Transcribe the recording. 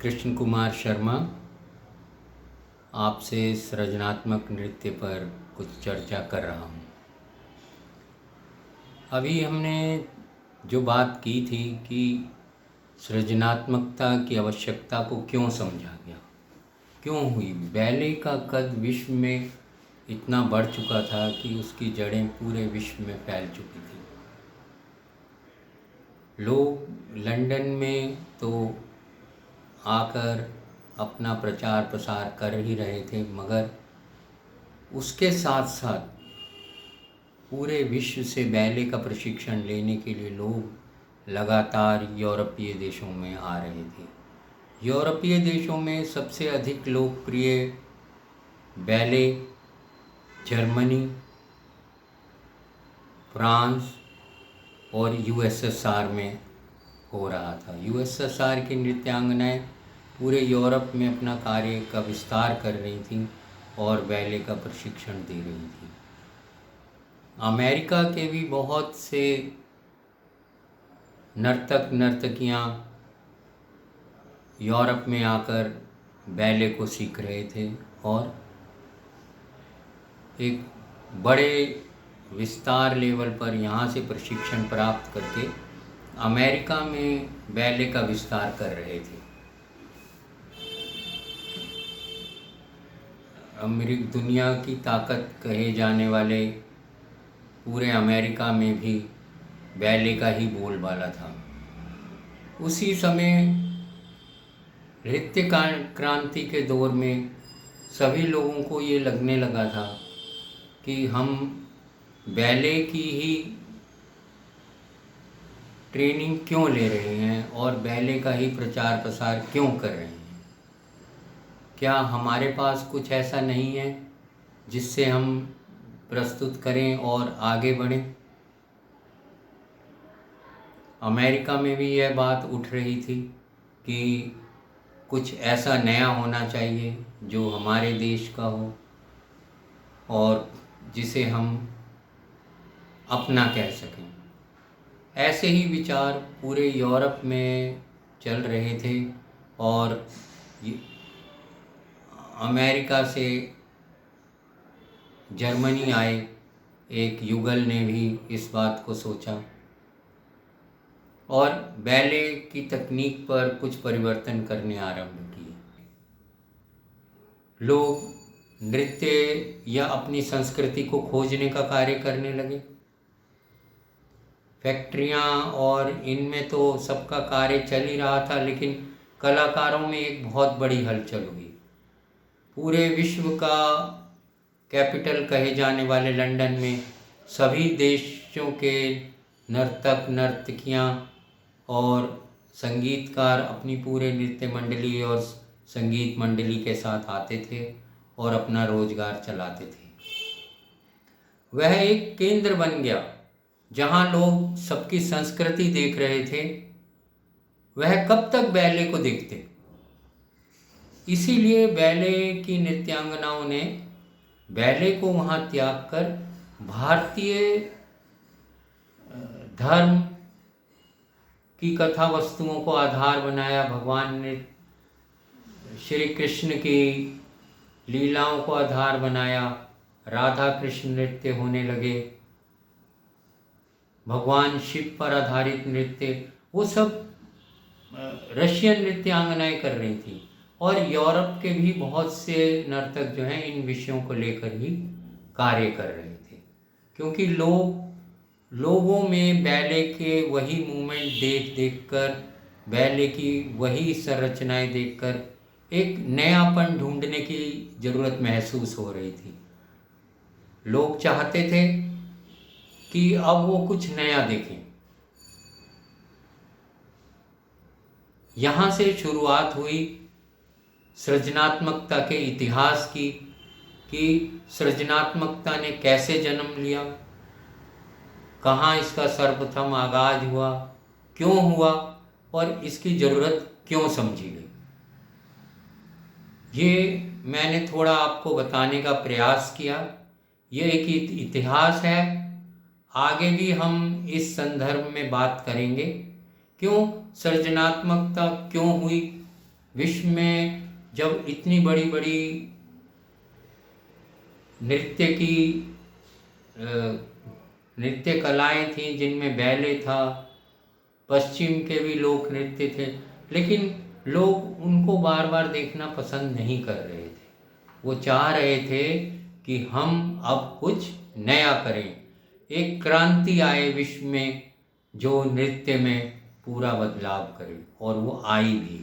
कृष्ण कुमार शर्मा आपसे सृजनात्मक नृत्य पर कुछ चर्चा कर रहा हूँ। अभी हमने जो बात की थी कि सृजनात्मकता की आवश्यकता को क्यों समझा गया, क्यों हुई। बैले का कद विश्व में इतना बढ़ चुका था कि उसकी जड़ें पूरे विश्व में फैल चुकी थी। लोग लंदन में तो आकर अपना प्रचार प्रसार कर ही रहे थे, मगर उसके साथ साथ पूरे विश्व से बैले का प्रशिक्षण लेने के लिए लोग लगातार यूरोपीय देशों में आ रहे थे। यूरोपीय देशों में सबसे अधिक लोकप्रिय बैले जर्मनी, फ्रांस और यूएसएसआर में हो रहा था। यूएसएसआर की नृत्यांगनाएं पूरे यूरोप में अपना कार्य का विस्तार कर रही थीं और बैले का प्रशिक्षण दे रही थी। अमेरिका के भी बहुत से नर्तक नर्तकियां यूरोप में आकर बैले को सीख रहे थे और एक बड़े विस्तार लेवल पर यहाँ से प्रशिक्षण प्राप्त करके अमेरिका में बैले का विस्तार कर रहे थे। दुनिया की ताकत कहे जाने वाले पूरे अमेरिका में भी बैले का ही बोलबाला था। उसी समय नृत्य क्रांति के दौर में सभी लोगों को ये लगने लगा था कि हम बैले की ही ट्रेनिंग क्यों ले रहे हैं और बैले का ही प्रचार प्रसार क्यों कर रहे हैं। क्या हमारे पास कुछ ऐसा नहीं है जिससे हम प्रस्तुत करें और आगे बढ़ें। अमेरिका में भी यह बात उठ रही थी कि कुछ ऐसा नया होना चाहिए जो हमारे देश का हो और जिसे हम अपना कह सकें। ऐसे ही विचार पूरे यूरोप में चल रहे थे और अमेरिका से जर्मनी आए एक युगल ने भी इस बात को सोचा और बैले की तकनीक पर कुछ परिवर्तन करने आरंभ किए। लोग नृत्य या अपनी संस्कृति को खोजने का कार्य करने लगे। फैक्ट्रियां और इनमें तो सबका कार्य चल ही रहा था, लेकिन कलाकारों में एक बहुत बड़ी हलचल हुई। पूरे विश्व का कैपिटल कहे जाने वाले लंदन में सभी देशों के नर्तक नर्तकियां और संगीतकार अपनी पूरे नृत्य मंडली और संगीत मंडली के साथ आते थे और अपना रोजगार चलाते थे। वह एक केंद्र बन गया जहां लोग सबकी संस्कृति देख रहे थे। वह कब तक बैले को देखते। इसीलिए बैले की नृत्यांगनाओं ने बैले को वहां त्याग कर भारतीय धर्म की कथा वस्तुओं को आधार बनाया। भगवान ने श्री कृष्ण की लीलाओं को आधार बनाया। राधा कृष्ण नृत्य होने लगे। भगवान शिव पर आधारित नृत्य, वो सब रशियन नृत्यांगनाएं कर रही थी और यूरोप के भी बहुत से नर्तक जो हैं इन विषयों को लेकर ही कार्य कर रहे थे, क्योंकि लोगों में बैले के वही मूवमेंट देख कर, बैले की वही संरचनाएं देखकर एक नयापन ढूंढने की जरूरत महसूस हो रही थी। लोग चाहते थे कि अब वो कुछ नया देखें। यहाँ से शुरुआत हुई सृजनात्मकता के इतिहास की, कि सृजनात्मकता ने कैसे जन्म लिया, कहाँ इसका सर्वप्रथम आगाज हुआ, क्यों हुआ और इसकी ज़रूरत क्यों समझी गई। ये मैंने थोड़ा आपको बताने का प्रयास किया। ये एक इतिहास है। आगे भी हम इस संदर्भ में बात करेंगे, क्यों सृजनात्मकता क्यों हुई, विश्व में जब इतनी बड़ी बड़ी नृत्य की नृत्य कलाएं थीं जिनमें बैले था, पश्चिम के भी लोक नृत्य थे, लेकिन लोग उनको बार बार देखना पसंद नहीं कर रहे थे। वो चाह रहे थे कि हम अब कुछ नया करें, एक क्रांति आए विश्व में जो नृत्य में पूरा बदलाव करे, और वो आई भी।